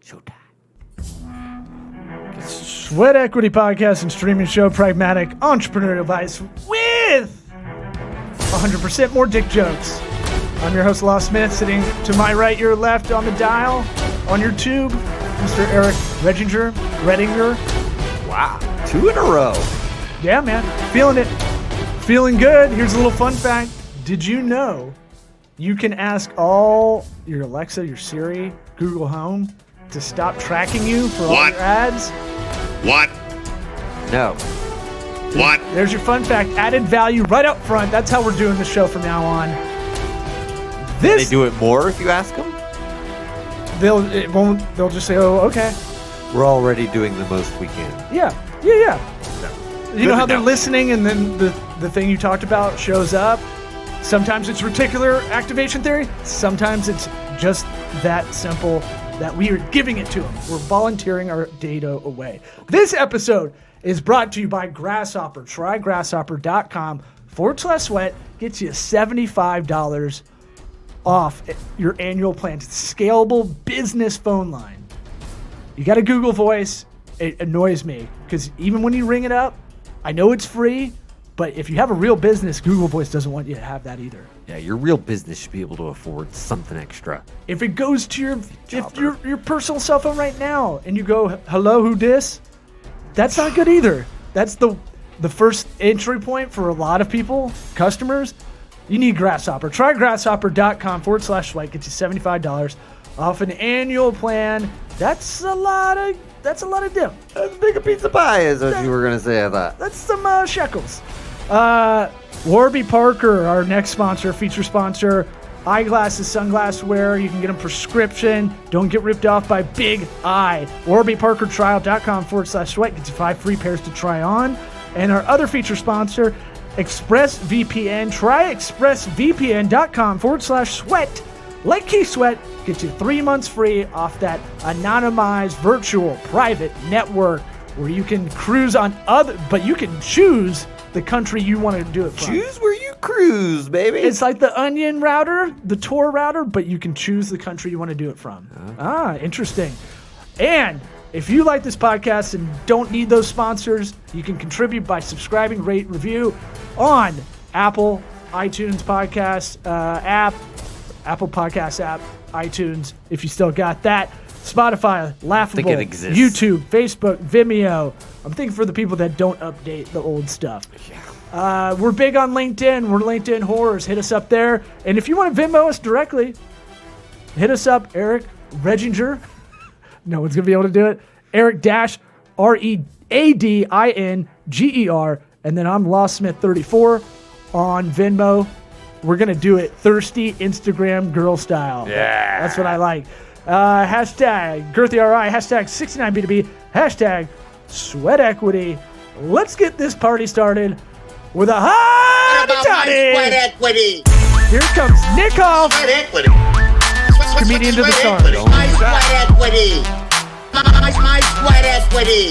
Showtime. Sweat Equity Podcast and streaming show, pragmatic entrepreneurial advice with 100% more dick jokes. I'm your host, Lost Smith, sitting to my right, your left on the dial, on your tube, Mr. Eric Redinger. Wow, 2 in a row. Yeah, man, feeling it. Feeling good. Here's a little fun fact. Did you know you can ask all your Alexa, your Siri, Google Home to stop tracking you for all your ads? What? No. What? There's your fun fact. Added value right up front. That's how we're doing the show from now on. They do it more if you ask them? They'll just say, oh, okay. We're already doing the most we can. Yeah. You know how they're listening and then the thing you talked about shows up? Sometimes it's reticular activation theory. Sometimes it's just that simple that we are giving it to them. We're volunteering our data away. This episode is brought to you by Grasshopper. Try grasshopper.com/sweat. Gets you $75 off your annual plan. It's a scalable business phone line. You got a Google Voice. It annoys me because even when you ring it up, I know it's free, but if you have a real business, Google Voice doesn't want you to have that either. Yeah, your real business should be able to afford something extra. If it goes to your personal cell phone right now and you go, hello, who dis? That's not good either. That's the first entry point for a lot of people, customers. You need Grasshopper. Try grasshopper.com/swipe. Get you $75 off an annual plan. That's a lot of dip. As big a pizza pie is what you were going to say, I thought. That's some shekels. Warby Parker, our next sponsor, feature sponsor. Eyeglasses, sunglass wear. You can get them prescription. Don't get ripped off by Big Eye. WarbyParkerTrial.com/sweat. Gets you 5 free pairs to try on. And our other feature sponsor, ExpressVPN. Try ExpressVPN.com/sweat. Like Key Sweat, gets you 3 months free off that anonymized virtual private network where you can cruise on but you can choose the country you want to do it from. Choose where you cruise, baby. It's like the Onion router, the Tor router, but you can choose the country you want to do it from. Interesting. And if you like this podcast and don't need those sponsors, you can contribute by subscribing, rate, review on Apple iTunes podcast app, Apple Podcast app, iTunes, if you still got that. Spotify, Laughable, I think it exists. YouTube, Facebook, Vimeo. I'm thinking for the people that don't update the old stuff. Yeah. We're big on LinkedIn. We're LinkedIn Horrors. Hit us up there. And if you want to Venmo us directly, hit us up, Eric Redinger. No one's going to be able to do it. Eric-Readinger. And then I'm Lost Smith 34 on Venmo. We're going to do it thirsty Instagram girl style. Yeah. That's what I like. Hashtag GirthyRI, hashtag 69B2B, hashtag Sweat Equity. Let's get this party started with a hot toddy. Sweat Equity. Here comes Nick Hoff, Sweat Equity. comedian to the stars. My Sweat Equity. My Sweat Equity.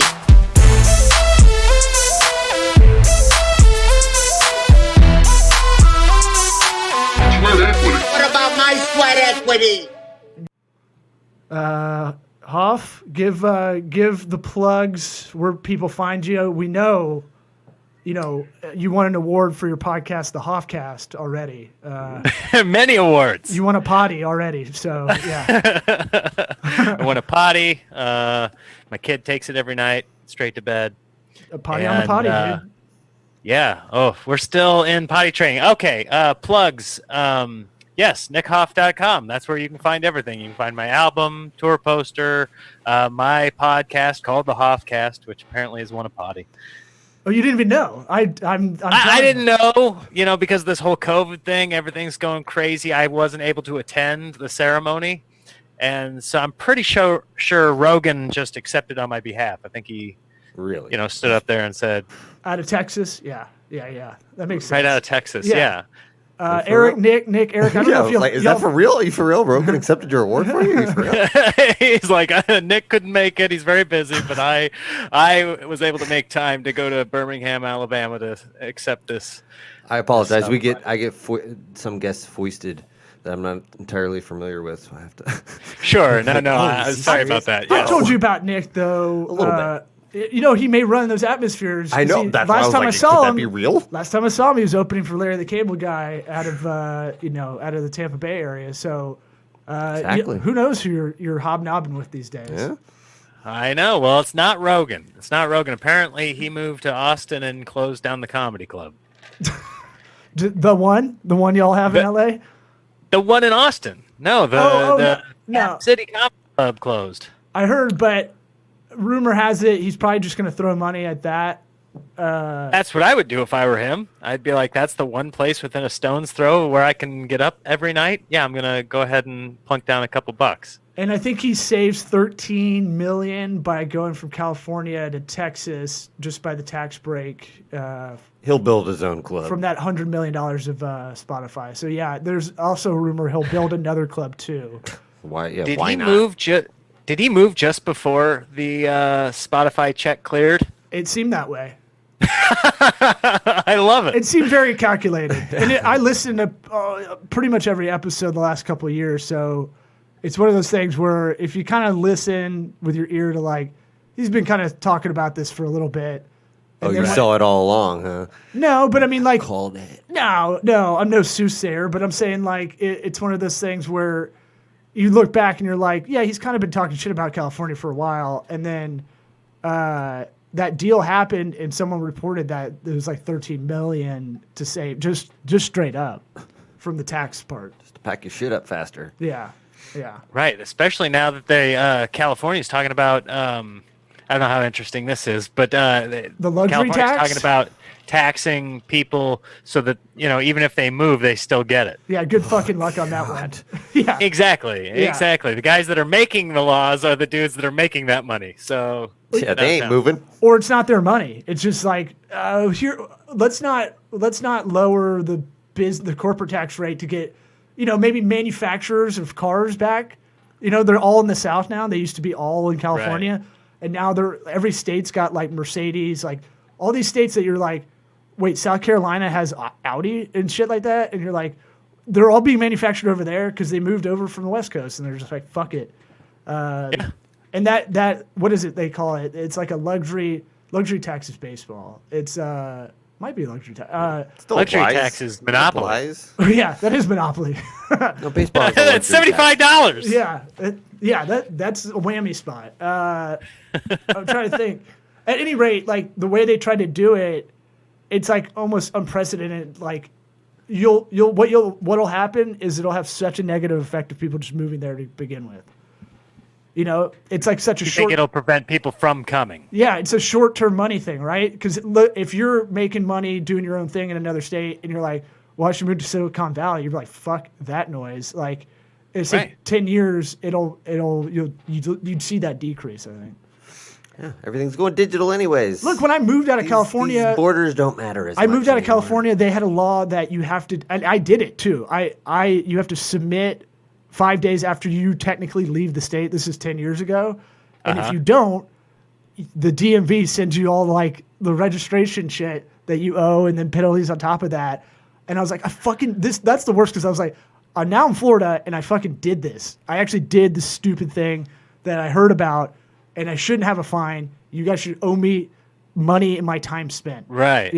What about my Sweat Equity? Hoff, give the plugs where people find you. We know, you won an award for your podcast, the Hoffcast, already. Many awards. You won a potty already, so yeah. I won a potty. My kid takes it every night, straight to bed. A potty on the potty, dude. Yeah. Oh, we're still in potty training. Okay. Plugs. Yes, nickhoff.com. That's where you can find everything. You can find my album, tour poster, my podcast called the Hoffcast, which apparently is one a potty. Oh, you didn't even know. I didn't know, because this whole COVID thing, everything's going crazy. I wasn't able to attend the ceremony. And so I'm pretty sure Rogan just accepted on my behalf. I think he really, stood up there and said, out of Texas. Yeah. That makes sense. Right out of Texas. Yeah. Eric, Nick, Eric. I don't know if you'll, is that for real? Are you for real? Rogan accepted your award for you? Are you for real? He's like, Nick couldn't make it. He's very busy, but I was able to make time to go to Birmingham, Alabama to accept this. I apologize. I get some guests foisted that I'm not entirely familiar with, so I have to. Sure. No. Oh, I'm is he sorry serious? about that. I Yes. told you about Nick though. A little bit. You know, he may run those atmospheres. I know. That's why I last was time like, I saw could him, that be real? Last time I saw him, he was opening for Larry the Cable Guy out of out of the Tampa Bay area. So, Exactly. who knows who you're hobnobbing with these days? Yeah. I know. Well, it's not Rogan. Apparently, he moved to Austin and closed down the comedy club. The one y'all have in L.A. The one in Austin. No, the no. City Comedy Club closed. I heard, but rumor has it he's probably just going to throw money at that. That's what I would do if I were him. I'd be like, that's the one place within a stone's throw where I can get up every night. Yeah, I'm going to go ahead and plunk down a couple bucks. And I think he saves $13 million by going from California to Texas just by the tax break He'll build his own club. from that $100 million of Spotify. So yeah, there's also a rumor he'll build another club too. Why? Yeah. Did why he not? move? Did he move just before the Spotify check cleared? It seemed that way. I love it. It seemed very calculated. And I listened to pretty much every episode the last couple of years. So it's one of those things where if you kind of listen with your ear to like, he's been kind of talking about this for a little bit. Oh, you saw it all along, huh? No, but I mean, like, Called it. no, I'm no soothsayer, but I'm saying like it's one of those things where you look back and you're like, yeah, he's kind of been talking shit about California for a while, and then that deal happened, and someone reported that it was like $13 million to save, just straight up from the tax part. Just to pack your shit up faster. Yeah. Right, especially now that California's talking about. I don't know how interesting this is, but The luxury California's tax? talking about taxing people so that even if they move, they still get it. Yeah, good fucking luck on that one. Yeah. Exactly. The guys that are making the laws are the dudes that are making that money. So Yeah, they ain't moving. Or it's not their money. It's just like here. Let's not lower the corporate tax rate to get, maybe manufacturers of cars back. They're all in the South now. They used to be all in California, and now every state's got like Mercedes, like all these states that you're like, wait, South Carolina has Audi and shit like that, and you're like, they're all being manufactured over there because they moved over from the West Coast, and they're just like, fuck it. And that what is it they call it? It's like a luxury tax is baseball. It's might be a luxury tax. Still luxury applies. tax is monopoly. Applies. Yeah, that is monopoly. No, baseball is a It's luxury tax. $75. That's a whammy spot. I'm trying to think. At any rate, like the way they try to do it, it's like almost unprecedented. Like what'll happen is it'll have such a negative effect of people just moving there to begin with. It's like such a You short. think it'll prevent people from coming? Yeah, it's a short-term money thing, right? Because if you're making money doing your own thing in another state, and you're like, "Well, I should move to Silicon Valley," you're like, "Fuck that noise!" Like, it's like 10 years, you'd see that decrease. I think. Yeah, everything's going digital anyways. Look, when I moved out of California, these borders don't matter as much. I moved out of anymore. California. They had a law that you have to, and I did it too. You have to submit 5 days after you technically leave the state. This is 10 years ago. And if you don't, the DMV sends you all like the registration shit that you owe and then penalties on top of that. And I was like, that's the worst because I was like, now I'm in Florida and I fucking did this. I actually did the stupid thing that I heard about and I shouldn't have a fine. You guys should owe me money and my time spent. Right.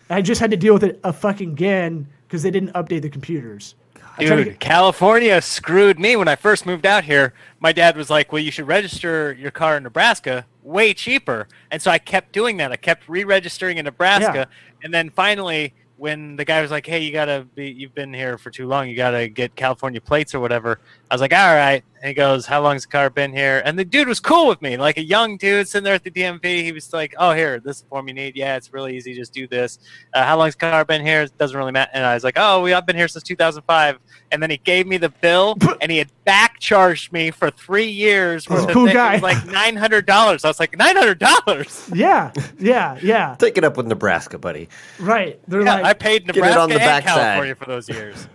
I just had to deal with it fucking again because they didn't update the computers. Dude, California screwed me when I first moved out here. My dad was like, well, you should register your car in Nebraska, way cheaper. And so I kept doing that. I kept re-registering in Nebraska. Yeah. And then finally, when the guy was like, hey, you've been here for too long. You got to get California plates or whatever. I was like, all right. And he goes, how long's the car been here? And the dude was cool with me, like a young dude sitting there at the DMV. He was like, oh, here, this is the form you need. Yeah, it's really easy. Just do this. How long's the car been here? It doesn't really matter. And I was like, I've been here since 2005. And then he gave me the bill, and he had back charged me for 3 years. He's a cool guy. It was like $900. I was like, $900? Yeah. Take it up with Nebraska, buddy. Right. They're Yeah, like, I paid it Nebraska on the and backside. California for those years.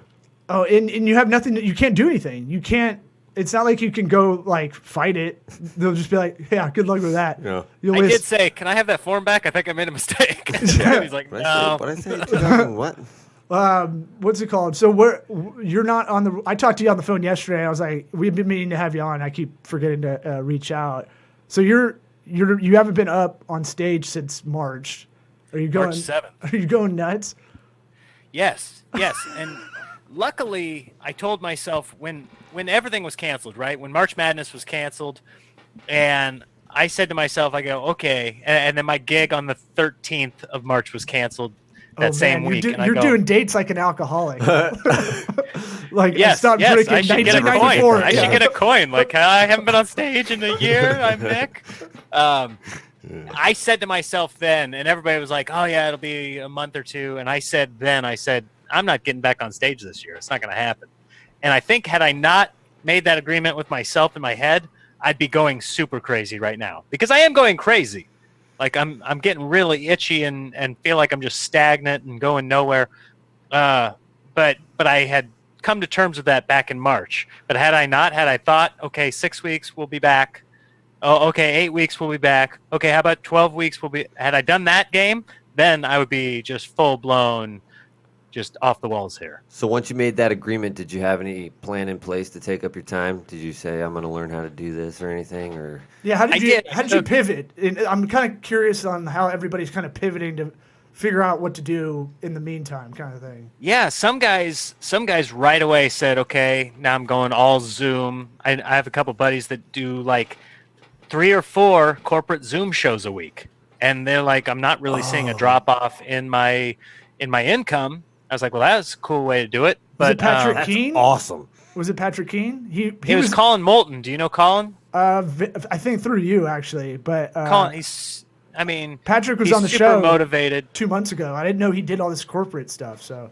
oh, and you have nothing. You can't do anything. You can't. It's not like you can go like fight it. They'll just be like, yeah, good luck with that. Yeah. You'll I list- did say, can I have that form back? I think I made a mistake. And he's like, What no. I say 2000 what? What's it called? So you're not on the. I talked to you on the phone yesterday. I was like, we've been meaning to have you on. I keep forgetting to reach out. So you haven't been up on stage since March. Are you going? March 7th. Are you going nuts? Yes. And luckily, I told myself when everything was canceled, right? When March Madness was canceled, and I said to myself, I go, okay. And then my gig on the 13th of March was canceled that same week. You're doing dates like an alcoholic. Like, yes, I stopped drinking I should get a 1994. coin. I should get a coin. Like, I haven't been on stage in a year. I'm Nick. I said to myself then, and everybody was like, oh, yeah, it'll be a month or two. And I said, I'm not getting back on stage this year. It's not going to happen. And I think had I not made that agreement with myself in my head, I'd be going super crazy right now, because I am going crazy. Like I'm getting really itchy and feel like I'm just stagnant and going nowhere. But I had come to terms with that back in March. But had I thought, okay, 6 weeks we'll be back. Oh, okay, 8 weeks we'll be back. Okay, how about 12 weeks had I done that game, then I would be just full blown, just off the walls here. So once you made that agreement, did you have any plan in place to take up your time? Did you say, I'm going to learn how to do this or anything? Or yeah, how did you pivot? And I'm kind of curious on how everybody's kind of pivoting to figure out what to do in the meantime, kind of thing. Yeah, some guys right away said, okay, now I'm going all Zoom. I have a couple buddies that do like 3 or 4 corporate Zoom shows a week, and they're like, I'm not really seeing a drop off in my income. I was like, well, that's a cool way to do it. Was it Patrick Keane? Awesome. Was it Patrick Keane? He was Colin Moulton. Do you know Colin? I think through you, actually. But Colin, Patrick was on the super show motivated 2 months ago. I didn't know he did all this corporate stuff. So,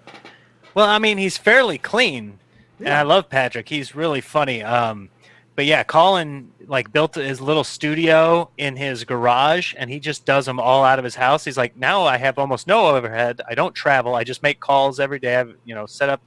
well, I mean, he's fairly clean, and I love Patrick. He's really funny. But yeah, Colin built his little studio in his garage, and he just does them all out of his house. He's like, now I have almost no overhead. I don't travel. I just make calls every day. I've set up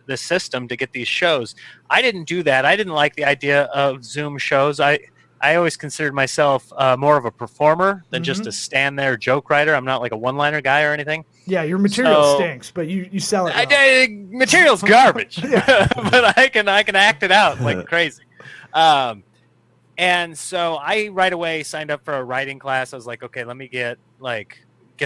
the system to get these shows. I didn't do that. I didn't like the idea of Zoom shows. I always considered myself more of a performer than just a stand there joke writer. I'm not like a one-liner guy or anything. Yeah, your material stinks, but you sell it well. Material's garbage, but I can act it out like crazy. And so I right away signed up for a writing class. I was like, okay, let me get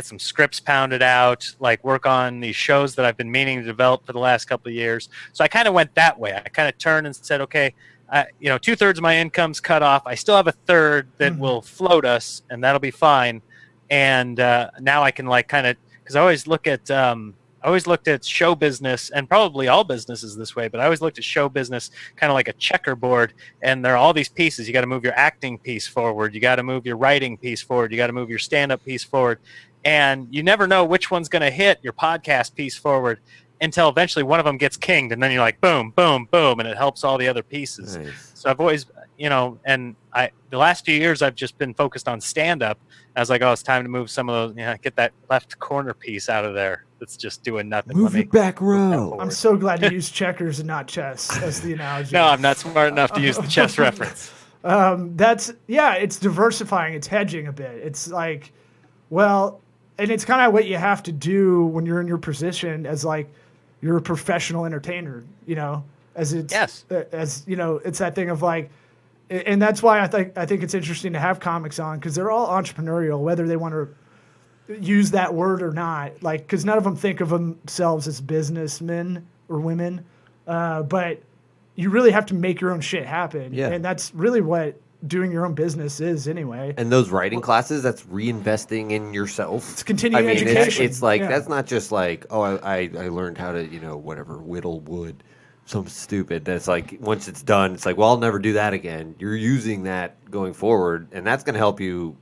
some scripts pounded out, work on these shows that I've been meaning to develop for the last couple of years. So I kind of went that way. I kind of turned and said, okay, 2/3 of my income's cut off. I still have a third that will float us, and that'll be fine. And now I can because I always looked at show business, and probably all businesses this way, but I always looked at show business kind of like a checkerboard, and there are all these pieces. You got to move your acting piece forward. You got to move your writing piece forward. You got to move your stand-up piece forward. And you never know which one's going to hit your podcast piece forward until eventually one of them gets kinged, and then you're like, boom, boom, boom, and it helps all the other pieces. Nice. So I've always, and the last few years I've just been focused on stand-up. I was like, oh, it's time to move some of those, get that left corner piece out of there. That's just doing nothing. Move your back row. I'm so glad you use checkers and not chess as the analogy. No, I'm not smart enough to use the chess reference. It's diversifying. It's hedging a bit. It's like, well, and it's kind of what you have to do when you're in your position as you're a professional entertainer, it's that thing of and that's why I think it's interesting to have comics on, because they're all entrepreneurial, whether they want to use that word or not, because none of them think of themselves as businessmen or women, but you really have to make your own shit happen. Yeah. And that's really what doing your own business is anyway. And those writing classes, that's reinvesting in yourself. It's continuing education. It's that's not just I learned how to, whittle wood. Something stupid. That's once it's done, it's well, I'll never do that again. You're using that going forward, and that's going to help you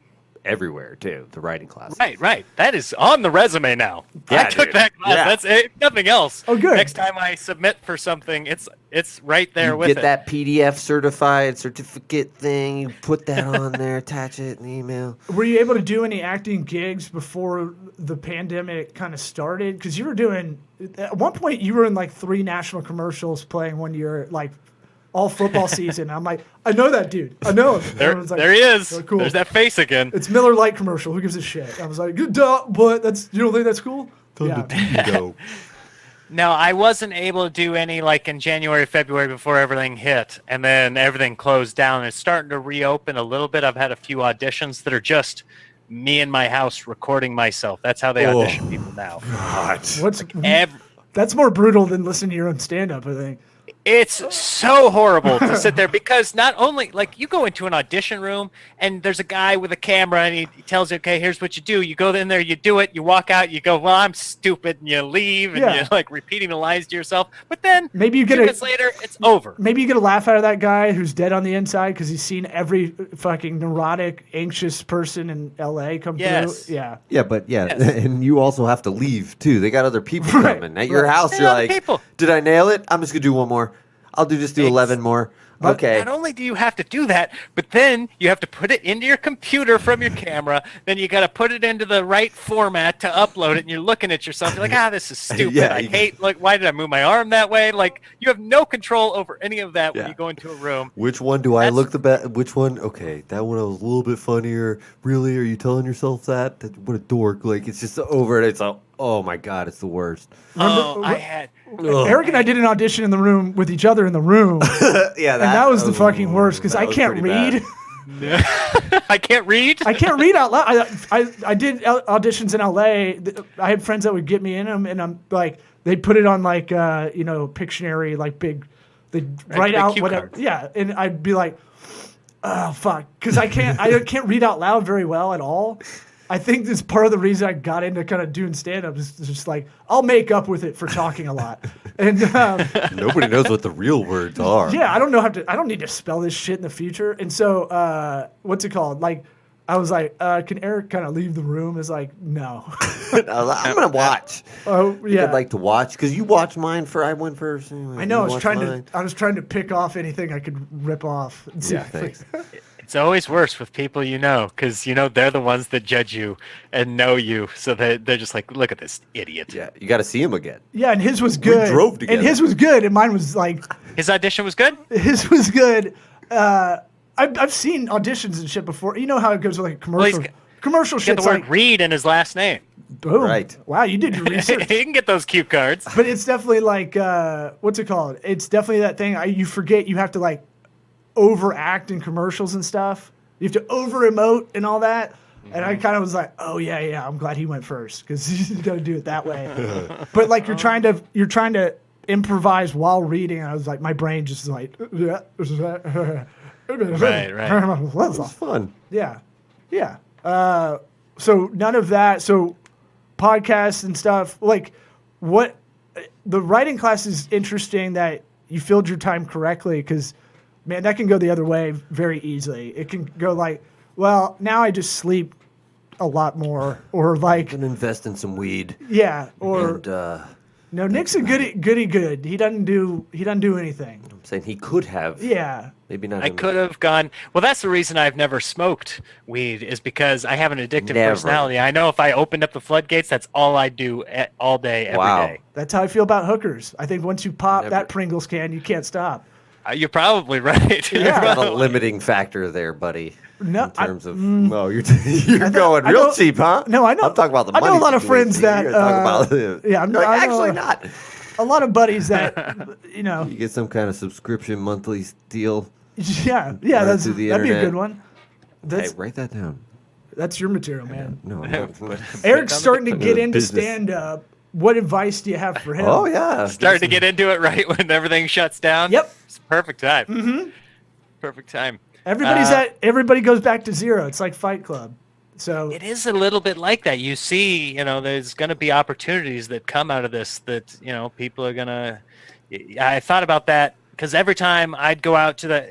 everywhere too. The writing class. Right. That is on the resume now. Yeah, I took that class. Yeah. That's it. Nothing else. Oh, good. Next time I submit for something, it's right there with it. it. That PDF certificate thing. You put that on there, attach it in the email. Were you able to do any acting gigs before the pandemic kind of started? Because you were doing, at one point, you were in 3 national commercials playing one year, all football season. I'm like, I know that dude. I know him. There he is. Oh, cool. There's that face again. It's Miller Lite commercial. Who gives a shit? I was like, duh, but you don't think that's cool? Yeah. No, I wasn't able to do any like in January, February before everything hit, and then everything closed down. It's starting to reopen a little bit. I've had a few auditions that are just me in my house recording myself. That's how they audition people now. What's Ev- that's more brutal than listening to your own stand-up, I think. It's so horrible to sit there because not only like you go into an audition room and there's a guy with a camera and he tells you, okay, here's what you do. You go in there, you do it, you walk out, you go, well, I'm stupid, and you leave and you're like repeating the lines to yourself. But then maybe you get 2 minutes later, it's over. Maybe you get a laugh out of that guy who's dead on the inside because he's seen every fucking neurotic, anxious person in LA come through. Yeah. Yeah, but and you also have to leave too. They got other people coming at your house. You're like, did I nail it? I'm just gonna do one more. I'll do 11 more. Okay. Not only do you have to do that, but then you have to put it into your computer from your camera. Then you got to put it into the right format to upload it. And you're looking at yourself. You're like, this is stupid. I hate. Like, why did I move my arm that way? Like, you have no control over any of that when you go into a room. Which one do I look the best? Which one? Okay, that one was a little bit funnier. Really? Are you telling yourself that? What a dork! Like, it's just over. It's like, oh my god, it's the worst. I had. Eric and I did an audition in the room with each other in the room. Yeah, and that was the fucking worst because I can't read. I can't read. I can't read out loud. I did auditions in LA. I had friends that would get me in them, and I'm like, they'd put it on like Pictionary, like big. They'd write out whatever. Cards. Yeah, and I'd be like, oh fuck, because I can't read out loud very well at all. I think this part of the reason I got into kind of doing stand-up is just like, I'll make up with it for talking a lot. And nobody knows what the real words are. Yeah, I don't need to spell this shit in the future. And so, what's it called? Like, I was like, can Eric kind of leave the room? It's like, no. I'm going to watch. Oh, yeah. I'd like to watch, because you watched mine I went first. Anyway, I know, I was trying to pick off anything I could rip off. Yeah, thanks. It's always worse with people because they're the ones that judge you and know you, so they're just like, look at this idiot. Yeah, you got to see him again. Yeah, and his was good. We drove together. And his was good, and mine was like... His audition was good? His was good. I've seen auditions and shit before. You know how it goes with like commercial shit. Get the word read in his last name. Boom. Right. Wow, you did your research. You can get those cue cards. But it's definitely like, what's it called? It's definitely that thing. You forget you have to like overact in commercials and stuff. You have to over-emote and all that. Mm-hmm. And I kind of was like, oh yeah, I'm glad he went first because you got to do it that way. But like you're trying to improvise while reading, and I was like, my brain just like, right. It's fun. Yeah. So none of that. So podcasts and stuff. Like, what the writing class is interesting that you filled your time correctly because. Man, that can go the other way very easily. It can go like, well, now I just sleep a lot more, or like, and invest in some weed. Yeah, or no, Nick's a goody good. He doesn't do anything. I'm saying he could have. Yeah, maybe not. I could have gone. Well, that's the reason I've never smoked weed is because I have an addictive personality. I know if I opened up the floodgates, that's all I do all day, every day. That's how I feel about hookers. I think once you pop that Pringles can, you can't stop. You're probably right. Yeah. There's not a limiting factor there, buddy. No, in terms of you're going real cheap, huh? No, I know. I'm talking about the money. I know a lot of friends that actually not. A lot of buddies that you get some kind of subscription monthly deal. Yeah, that'd be a good one. Hey, write that down. That's your material, man. No, Eric's starting to get into stand-up. What advice do you have for him? Oh, yeah. Starting to get into it right when everything shuts down? Yep. It's perfect time. Mm-hmm. Perfect time. Everybody goes back to zero. It's like Fight Club. So it is a little bit like that. You see, there's going to be opportunities that come out of this that, people are going to... I thought about that because every time I'd go out to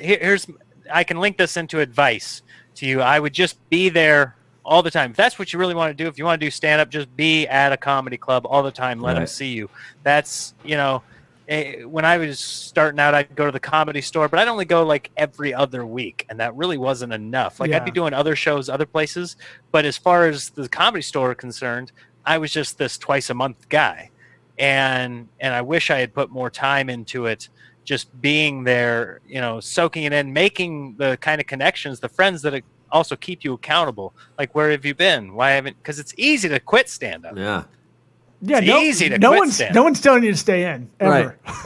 I can link this into advice to you. I would just be there all the time. If that's what you really want to do, if you want to do stand-up, just be at a comedy club all the time. Let them see you. That's, when I was starting out, I'd go to the Comedy Store, but I'd only go like every other week, and that really wasn't enough. Like I'd be doing other shows, other places, but as far as the Comedy Store concerned, I was just this twice-a-month guy. And I wish I had put more time into it, just being there, soaking it in, making the kind of connections, the friends that also keep you accountable. Like, where have you been? Why haven't? Because it's easy to quit stand-up. Yeah. Yeah, It's easy to no quit one's stand-up. no one's telling you to stay in ever. Right.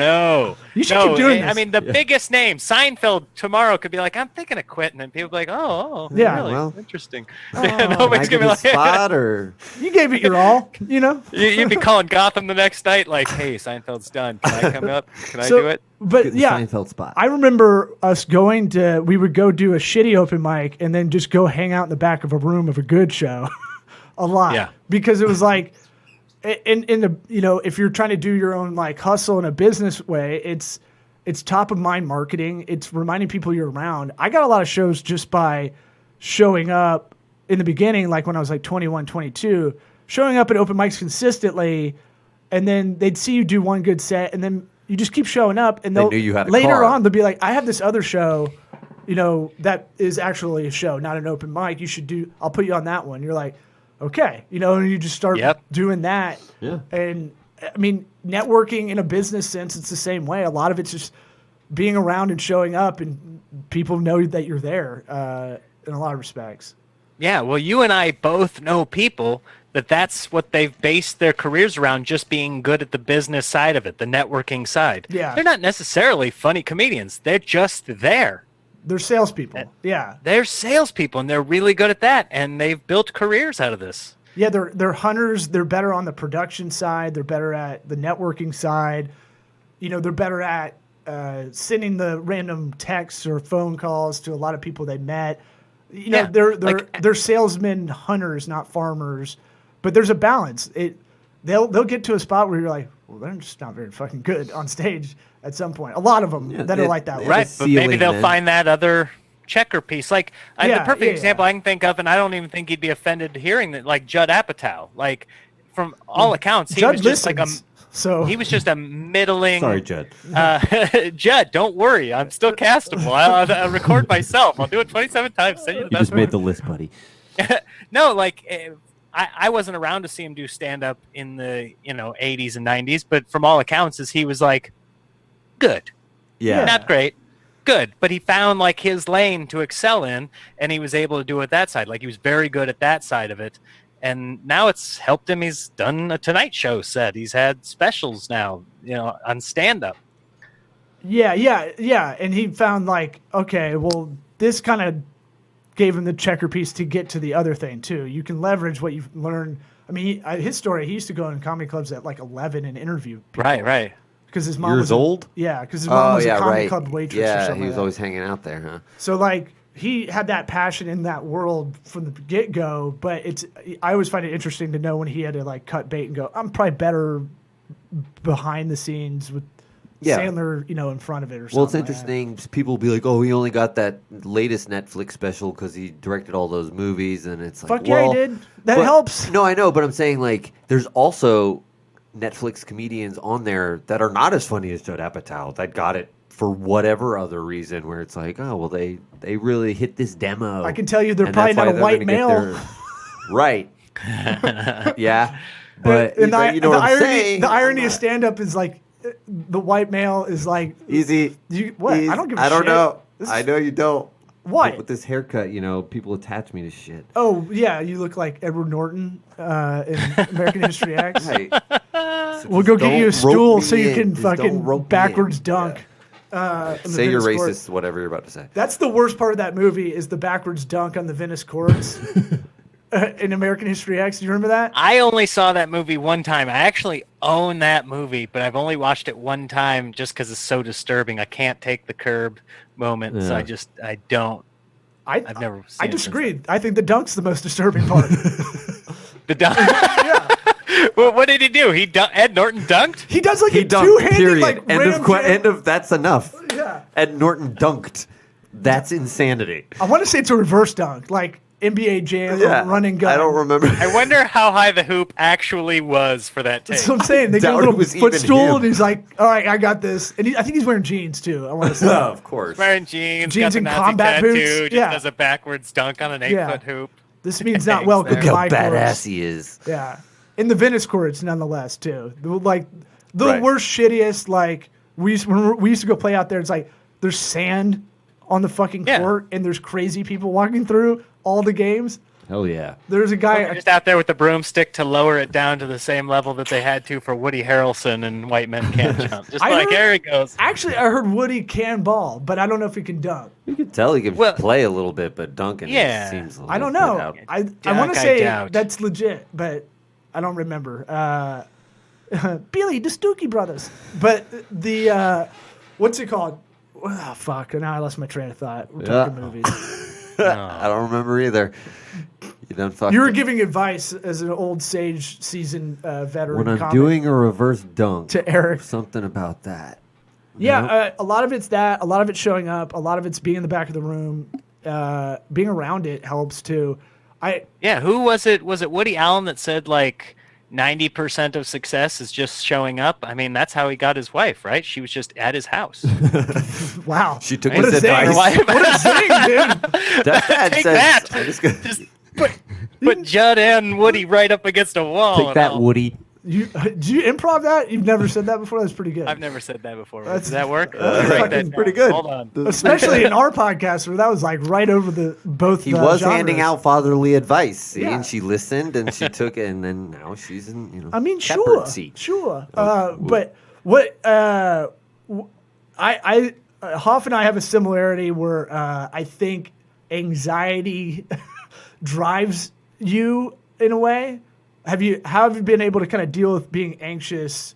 No. You should keep doing I this. mean, the biggest name, Seinfeld, tomorrow could be like, I'm thinking of quitting, and people be like, oh, Yeah. really? Well. Interesting. Can I Nobody's get gonna be a like, spot or You gave it your all, you know. you'd be calling Gotham the next night, like, hey, Seinfeld's done. Can I come up? Can I do it? But get the yeah, Seinfeld spot? I remember us we would go do a shitty open mic and then just go hang out in the back of a room of a good show a lot. Yeah. Because it was like, in the, if you're trying to do your own like hustle in a business way, it's top of mind marketing. It's reminding people you're around. I got a lot of shows just by showing up in the beginning, like when I was like 21, 22, showing up at open mics consistently, and then they'd see you do one good set, and then you just keep showing up, and They knew you had a later car. on they'll be like, I have this other show, that is actually a show, not an open mic. You should do. I'll put you on that one. You're like, okay, and you just start Yep. doing that. Yeah. And I mean, networking in a business sense, it's the same way. A lot of it's just being around and showing up, and people know that you're there in a lot of respects. Yeah, well, you and I both know people that's what they've based their careers around, just being good at the business side of it, the networking side. Yeah. They're not necessarily funny comedians. They're just there. They're salespeople. Yeah. They're salespeople, and they're really good at that, and they've built careers out of this. Yeah, they're hunters. They're better on the production side. They're better at the networking side. They're better at sending the random texts or phone calls to a lot of people they met. Yeah, They're salesmen, hunters, not farmers. But there's a balance. They'll get to a spot where you're like, well, they're just not very fucking good on stage at some point. A lot of them that are like that. Yeah. Right, but maybe ceiling, they'll man. find that other checker piece. Like, the perfect yeah. example I can think of, and I don't even think he'd be offended hearing that, like Judd Apatow. Like, from all accounts, he Judd was just like listens, so he was just a middling. Sorry, Judd. Judd, don't worry. I'm still castable. I'll record myself. I'll do it 27 times. Send you the You best just made one. the list, buddy. No, like I wasn't around to see him do stand up in the 80s and 90s, but from all accounts, he was like good, Yeah. not great, good. But he found like his lane to excel in, and he was able to do it that side. Like he was very good at that side of it. And now it's helped him. He's done a Tonight Show set. He's had specials now, on stand-up. Yeah. And he found like, okay, well, this kind of gave him the checker piece to get to the other thing too. You can leverage what you've learned. I mean, his story, he used to go in comedy clubs at like 11 and interview people. Right. Because his mom Years was old? Yeah, because his mom was a comedy right. club waitress or Yeah, something. he was like that. always hanging out there, huh? So like he had that passion in that world from the get go, but I always find it interesting to know when he had to like cut bait and go, I'm probably better behind the scenes with Yeah. Sandler, in front of it or something. Well, it's like that. interesting. People will be like, "Oh, he only got that latest Netflix special because he directed all those movies," and it's like, Fuck yeah, he well, did. That but- helps. No, I know, but I'm saying like, there's also Netflix comedians on there that are not as funny as Judd Apatow that got it for whatever other reason. Where it's like, oh, well, they really hit this demo. I can tell you they're and probably that's not why a white they're gonna get male. right? Yeah, but And you know what I'm saying. the irony of stand up is like the white male is like Easy. what? Easy. I don't give a I don't shit. know. This- I know you don't. What? But with this haircut, people attach me to shit. Oh yeah, you look like Edward Norton in American History X. Hey, We'll go get you a don't stool rope so me you in. can Just don't fucking rope me backwards in. dunk. in the say you're Venice Court. racist, whatever you're about to say. That's the worst part of that movie is the backwards dunk on the Venice courts in American History X. Do you remember that? I only saw that movie one time. I actually own that movie, but I've only watched it one time just because it's so disturbing. I can't take the curb moment, so Yeah. I don't. I've never seen I it since disagree. I think the dunk's the most disturbing part. The dunk. Well, what did he do? Ed Norton dunked? He does like He a dunked. two-handed Period. like ram jam. End of. That's enough. Yeah. Ed Norton dunked. That's insanity. I want to say it's a reverse dunk, like NBA Jam or run and gun. I don't remember. I wonder how high the hoop actually was for that tape. That's what I'm saying. They get a Doubt little it was even footstool, him. and he's like, "All right, I got this." And I think he's wearing jeans too. I want to say. Oh, of course. Wearing jeans, Jeans got the and Nazi combat tattoo, boots. just Yeah. does a backwards dunk on an 8-foot hoop. This means not Thanks, welcome. man. to Look how my badass courts. he is. Yeah, in the Venice courts, nonetheless, too. Like the Right. worst, shittiest. Like when we used to go play out there. It's like there's sand on the fucking Yeah. court, and there's crazy people walking through all the games. Hell yeah. There's a guy. They're just out there with the broomstick to lower it down to the same level that they had to for Woody Harrelson and White Men Can't Jump. Just there he goes. Actually, I heard Woody can ball, but I don't know if he can dunk. You can tell he can play a little bit, but Duncan seems a little I don't know. out. I want to say doubt. that's legit, but I don't remember. Billy, the Stookie Brothers. But the, what's it called? Oh, fuck. Now I lost my train of thought. We're talking movies. I don't remember either. You were giving advice as an old Sage seasoned veteran. When I'm doing a reverse dunk to Eric, something about that. Yeah, a lot of it's that. A lot of it's showing up. A lot of it's being in the back of the room. Being around it helps too. Who was it? Was it Woody Allen that said like 90% of success is just showing up? I mean, that's how he got his wife, right? She was just at his house. Wow. She took his advice. What a zing, dude. Dad Take says, that. Just put Judd and Woody right up against a wall. Take that, Woody. Do you improv that? You've never said that before? That's pretty good. I've never said that before. Does that work? That's pretty good. Hold on. Especially in our podcast where that was like right over both He was genres. handing out fatherly advice, see? Yeah. And she listened and she took it, and then now she's in, I mean, shepherd seat. Sure. But what Hoff and I have a similarity where I think anxiety drives you in a way. How have you been able to kind of deal with being anxious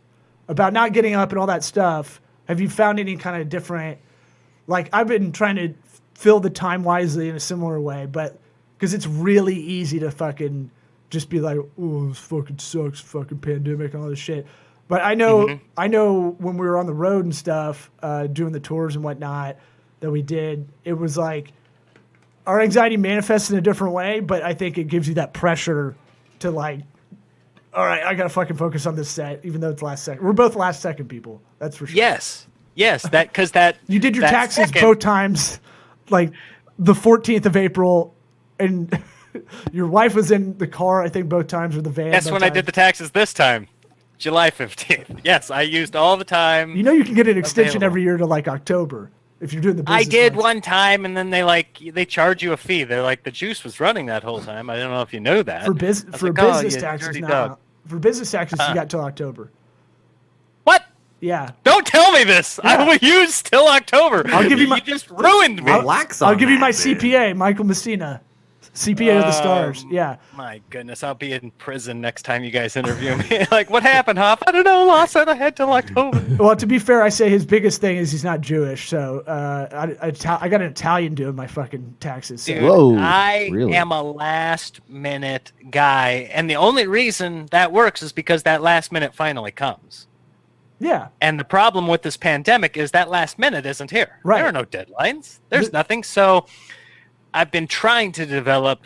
about not getting up and all that stuff? Have you found any kind of different, like I've been trying to fill the time wisely in a similar way, but because it's really easy to fucking just be like, oh, this fucking sucks, fucking pandemic and all this shit. But I know when we were on the road and stuff, doing the tours and whatnot that we did, it was like our anxiety manifests in a different way, but I think it gives you that pressure to like, all right, I got to fucking focus on this set, even though it's last second. We're both last second people. That's for sure. Yes, because that you did your taxes both times, like the 14th of April, and your wife was in the car, I think, both times, or the van. That's when I did the taxes this time, July 15th. Yes, I used all the time. You know you can get an extension every year to like October. If you're doing the business I did ones. one time, and then they charge you a fee. They're like, the juice was running that whole time. I don't know if you know that. For business taxes now. For business taxes, you got till October. What? Yeah. Don't tell me this. Yeah. I will use till October. I'll give you my. You just ruined me. Relax on I'll give you that, my man. CPA, Michael Messina. CPA of the stars. Yeah. My goodness, I'll be in prison next time you guys interview me. Like, what happened, Hoff? I don't know. Lost out ahead till October. Well, to be fair, I say his biggest thing is he's not Jewish, so I got an Italian doing my fucking taxes. So. Dude, Whoa, I really? am a last minute guy, and the only reason that works is because that last minute finally comes. Yeah. And the problem with this pandemic is that last minute isn't here. Right. There are no deadlines. There's nothing. So I've been trying to develop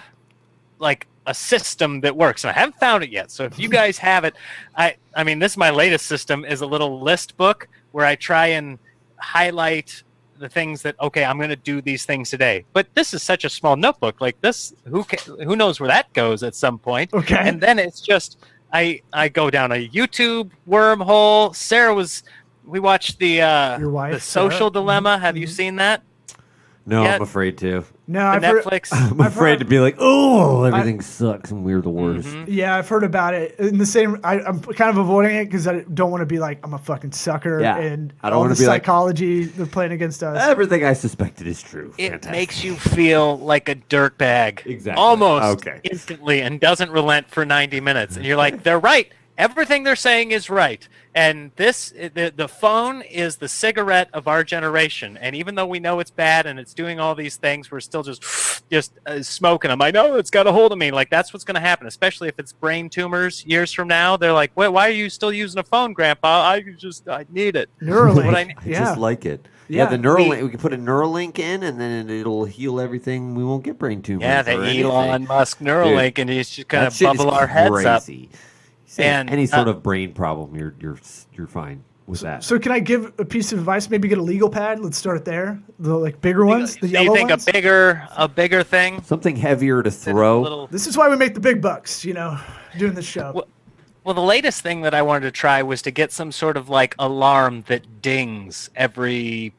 like a system that works, and I haven't found it yet. So if you guys have it, I mean, this is my latest system, is a little list book where I try and highlight the things that, okay, I'm going to do these things today. But this is such a small notebook. Like this, who knows where that goes at some point. Okay. And then it's just, I go down a YouTube wormhole. We watched Your wife, the Social Sarah? Dilemma. Have you seen that? No, Yeah. I'm afraid to. No, The I've heard, Netflix. I'm I've afraid heard- to be like, oh, everything sucks and we're the worst. yeah, I've heard about it. In the same, I'm kind of avoiding it because I don't want to be like I'm a fucking sucker. Yeah. And I don't all wanna the be like- psychology they're playing against us. Everything I suspected is true. It Fantastic. makes you feel like a dirtbag. Exactly. Almost Okay. instantly, and doesn't relent for 90 minutes. And you're like, they're right. Everything they're saying is right. And the phone is the cigarette of our generation. And even though we know it's bad and it's doing all these things, we're still just smoking them. I know it's got a hold of me. Like, that's what's going to happen, especially if it's brain tumors years from now. They're like, wait, why are you still using a phone, Grandpa? I need it. Neuralink. What I- yeah. Just like it. Yeah. Yeah, the Neuralink. We can put a Neuralink in, and then it'll heal everything. We won't get brain tumors. Yeah, the or Elon anything. Musk Neuralink, and he's just going That to shit is bubble our heads up. crazy. Say And, any sort of brain problem, you're fine with that. So can I give a piece of advice? Maybe get a legal pad. Let's start there. The like bigger ones, the So yellow you think ones. a bigger thing? Something heavier to Than a throw. little- This is why we make the big bucks, doing this show. Well, the latest thing that I wanted to try was to get some sort of like alarm that dings every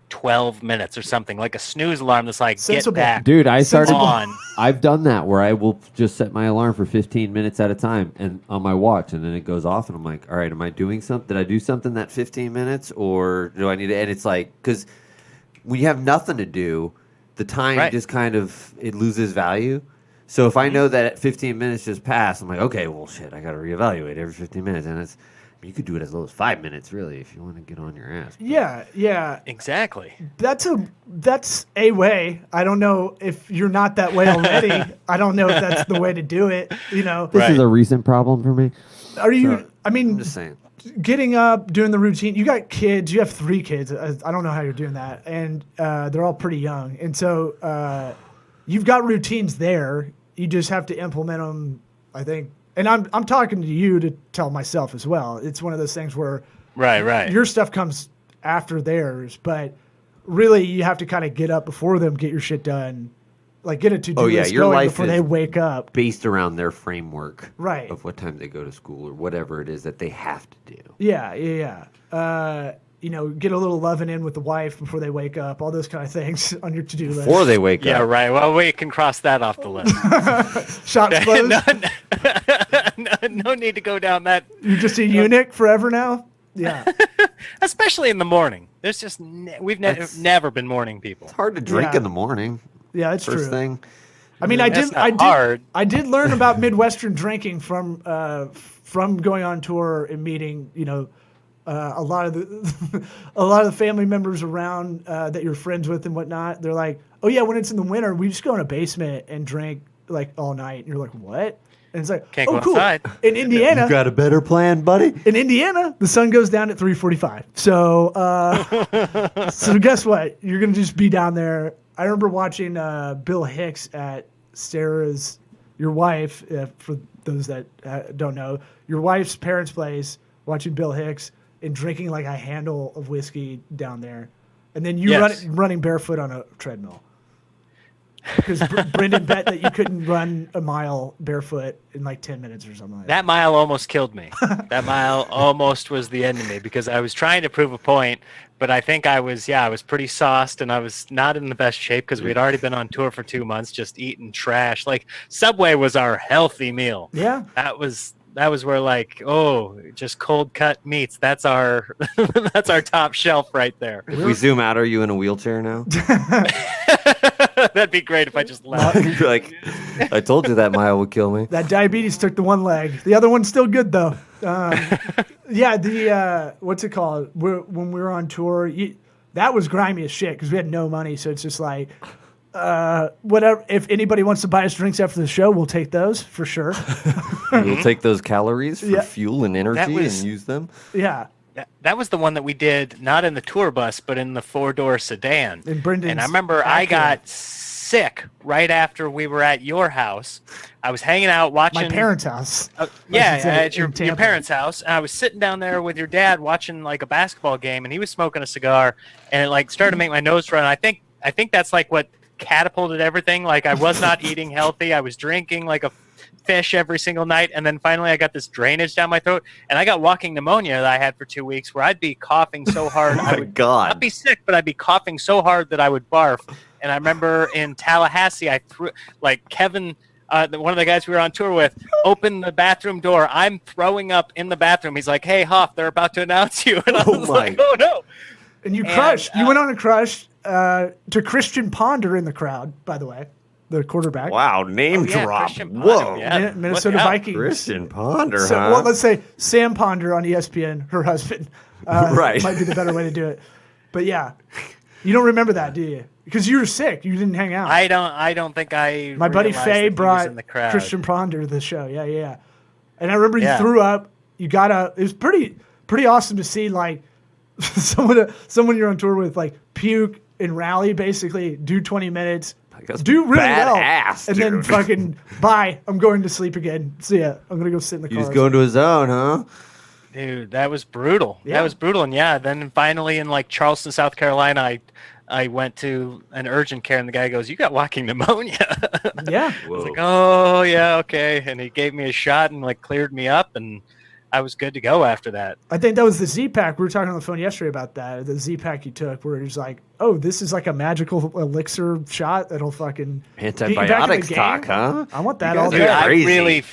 12 minutes or something, like a snooze alarm that's like, Sensible. get back Dude, I started. on. I've done that where I will just set my alarm for 15 minutes at a time and on my watch, and then it goes off, and I'm like, all right, am I doing something? Did I do something that 15 minutes, or do I need to? And it's like, because when you have nothing to do, the time just kind of, it loses value. So if I know that 15 minutes just passed, I'm like, okay, well, shit, I got to reevaluate every 15 minutes, and it's. You could do it as low as 5 minutes, really, if you want to get on your ass. Yeah. Exactly. That's a way. I don't know if you're not that way already. I don't know if that's the way to do it. This is a recent problem for me. Are you? So, I mean, I'm just saying. Getting up, doing the routine. You got kids. You have 3 kids. I don't know how you're doing that, and they're all pretty young. And so you've got routines there. You just have to implement them. I think. And I'm talking to you to tell myself as well. It's one of those things where your stuff comes after theirs, but really you have to kind of get up before them, get your shit done, like get a to-do list going before they wake up. Based around their framework of what time they go to school or whatever it is that they have to do. Yeah. Get a little loving in with the wife before they wake up, all those kind of things on your to-do list. Before they wake up. Yeah, right. Well, we can cross that off the list. Shops closed. No need to go down that. You're just a eunuch forever now? Yeah. Especially in the morning. There's just, we've never been morning people. It's hard to drink in the morning. Yeah, that's First true. thing. I mean, I did learn about Midwestern drinking from going on tour and meeting, a lot of the family members around that you're friends with and whatnot. They're like, oh yeah, when it's in the winter, we just go in a basement and drink like all night. And you're like, what? And it's like, Can't go cool. outside. In Indiana, You got a better plan, buddy? in Indiana, the sun goes down at 3:45. So guess what? You're gonna just be down there. I remember watching Bill Hicks at Sarah's, your wife, for those that don't know, your wife's parents' place, watching Bill Hicks and drinking like a handle of whiskey down there. And then you running barefoot on a treadmill. Because Brendan bet that you couldn't run a mile barefoot in like 10 minutes or something like that. That mile almost killed me. That mile almost was the end of me because I was trying to prove a point, but I think I was pretty sauced and I was not in the best shape because we had already been on tour for 2 months, just eating trash. Like Subway was our healthy meal. Yeah. That was where just cold cut meats. That's our top shelf right there. If we zoom out, are you in a wheelchair now? That'd be great if I just left. You're like, I told you that mile would kill me. That diabetes took the one leg. The other one's still good though. What's it called? When we were on tour, that was grimy as shit because we had no money. So it's just like, whatever. If anybody wants to buy us drinks after the show, we'll take those for sure. We'll take those calories for fuel and energy and use them. Yeah. That was the one that we did not in the tour bus, but in the 4-door sedan. In Brendan's and I remember I got sick right after we were at your house. I was hanging out watching my parents' house. At your parents' house. And I was sitting down there with your dad watching like a basketball game, and he was smoking a cigar, and it like started to make my nose run. I think that's like what catapulted everything. Like I was not eating healthy. I was drinking like a fish every single night, and then finally I got this drainage down my throat, and I got walking pneumonia that I had for 2 weeks, where I'd be coughing so hard I would not be sick, but I'd be coughing so hard that I would barf. And I remember in Tallahassee, I threw like Kevin, one of the guys we were on tour with, opened the bathroom door. I'm throwing up in the bathroom. He's like, "Hey, Hoff, they're about to announce you," and I was like, "Oh no!" And you crushed. You went on a crush to Christian Ponder in the crowd, by the way. The quarterback. Wow, name drop. Whoa. Yeah. Minnesota Vikings. Christian Ponder, so, huh? Well, let's say Sam Ponder on ESPN, her husband. Right. Might be the better way to do it. But yeah. You don't remember that, do you? Because you were sick. You didn't hang out. I don't think I My buddy Faye brought in the crowd. Christian Ponder to the show. Yeah. And I remember you threw up. You got up. It was pretty awesome to see like someone you're on tour with like puke and rally, basically do 20 minutes. Do really well, and then fucking bye. I'm going to sleep again. See ya. I'm gonna go sit in the car. He's going to his own, huh? Dude, that was brutal. Yeah. That was brutal. And then finally in like Charleston, South Carolina, I went to an urgent care, and the guy goes, "You got walking pneumonia." Yeah. I was like, "Oh yeah, okay." And he gave me a shot and like cleared me up, and I was good to go after that. I think that was the Z-Pack. We were talking on the phone yesterday about that. The Z-Pack you took where it was like, oh, this is like a magical elixir shot that'll fucking get you back in the Antibiotics game. talk, huh? I want that You all guys day. are crazy.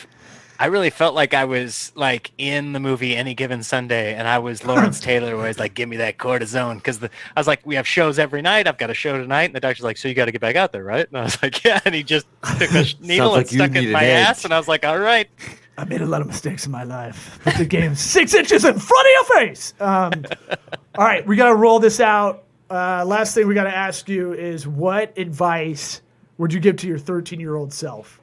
I really felt like I was like in the movie Any Given Sunday, and I was Lawrence Taylor, where he's like, "Give me that cortisone," because I was like, "We have shows every night. I've got a show tonight," and the doctor's like, "So you got to get back out there, right?" And I was like, "Yeah," and he just took a needle like and you stuck it need in an my edge. ass, and I was like, "All right." I made a lot of mistakes in my life. Put the game 6 inches in front of your face. All right, we got to roll this out. Last thing we got to ask you is, what advice would you give to your 13-year-old self?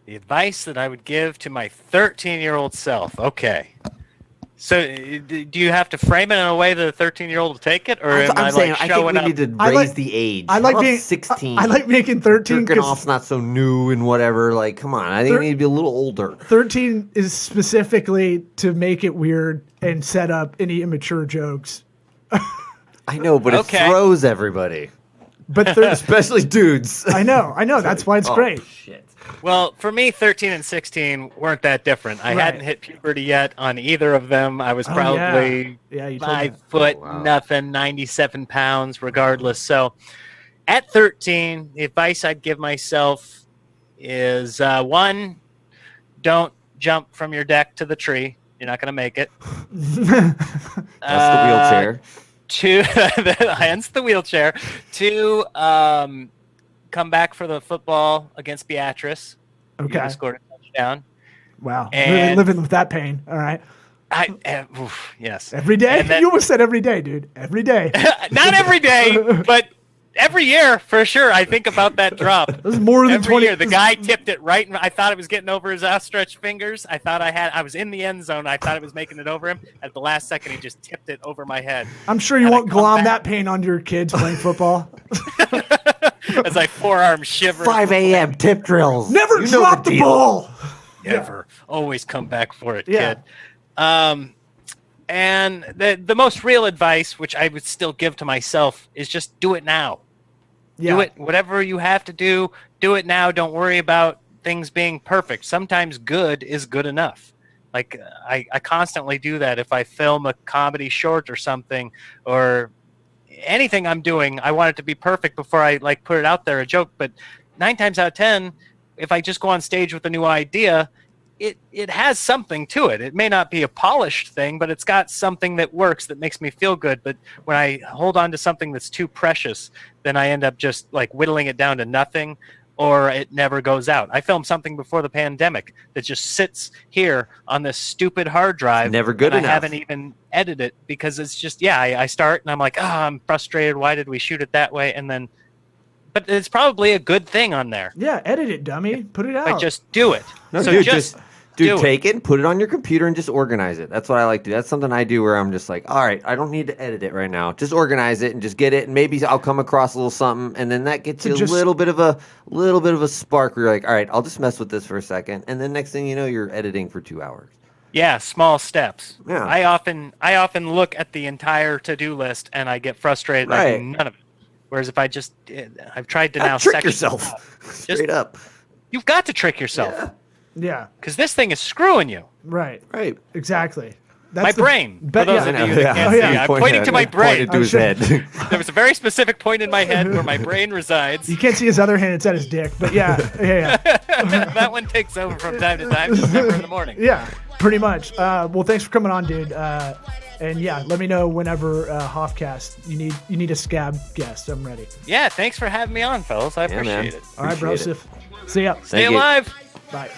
The advice that I would give to my 13-year-old self. Okay. So, do you have to frame it in a way that a 13-year-old will take it, or am I saying, like I think showing we up? need to I raise like- the age. I like How about being 16. I like making 13 Jerking 'cause off's not so new and whatever. Like, come on. I think we need to be a little older. 13 is specifically to make it weird and set up any immature jokes. I know, but Okay. it throws everybody, But especially dudes. I know. That's why it's Oh, great. Shit. Well, for me, 13 and 16 weren't that different. I Right. hadn't hit puberty yet on either of them. I was Oh, probably yeah, you told me. 5 foot, Oh, wow. nothing, 97 pounds, regardless. So at 13, the advice I'd give myself is one, don't jump from your deck to the tree. You're not going to make it. That's the wheelchair. Two, hence the wheelchair. Two, come back for the football against Beatrice. Okay. You scored a touchdown. Wow. And- Living with that pain. All right. Yes. Every day? And then- You almost said every day, dude. Every day. Not every day, but every year for sure. I think about that drop. This is more than Every 20 year, the guy tipped it right, and I thought it was getting over his outstretched fingers. I was in the end zone. I thought it was making it over him. At the last second, he just tipped it over my head. I'm sure you And I won't come glom back- that pain onto your kids playing football. As I forearm shiver. 5 a.m. tip drills. Never You know drop the deal. ball. Never. Always come back for it, Yeah. kid. And the most real advice, which I would still give to myself, is just do it now. Yeah. Do it. Whatever you have to do it now. Don't worry about things being perfect. Sometimes good is good enough. Like I constantly do that. If I film a comedy short or something, or anything I'm doing, I want it to be perfect before I like put it out there, a joke. But 9 times out of 10, if I just go on stage with a new idea, it has something to it. It may not be a polished thing, but it's got something that works, that makes me feel good. But when I hold on to something that's too precious, then I end up just like whittling it down to nothing, or it never goes out. I filmed something before the pandemic that just sits here on this stupid hard drive. Never good and enough. I haven't even edited it because it's just, I start and I'm like, I'm frustrated. Why did we shoot it that way? And then, but it's probably a good thing on there. Yeah, edit it, dummy. Put it out. I just do it. No, So dude, do dude, it. take it, put it on your computer, and just organize it. That's what I like to do. That's something I do where I'm just like, all right, I don't need to edit it right now. Just organize it and just get it, and maybe I'll come across a little something, and then that gets you just- a little bit of a spark where you're like, all right, I'll just mess with this for a second, and then next thing you know, you're editing for 2 hours. Yeah, small steps. Yeah. I often look at the entire to-do list and I get frustrated. I do Right. none of it. Whereas if I've tried to now Trick section yourself, it up. straight up. You've got to trick yourself Yeah. yeah, because this thing is screwing you. right. Right. Exactly. My That's the- brain. Bet- For those yeah. of you that can't Oh, see, yeah. I'm pointing to my brain. Pointed to his I'm head. There was a very specific point in my head where my brain resides. You can't see his other hand. It's at his dick. But yeah. That one takes over from time to time, just never in the morning. Yeah, pretty much. Well, thanks for coming on, dude. And yeah, let me know whenever Hoffcast you need a scab guest. I'm ready. Yeah, thanks for having me on, fellas. I Yeah, man. appreciate it. All right, bro. Appreciate it. See ya. Stay Thank you. alive. Bye.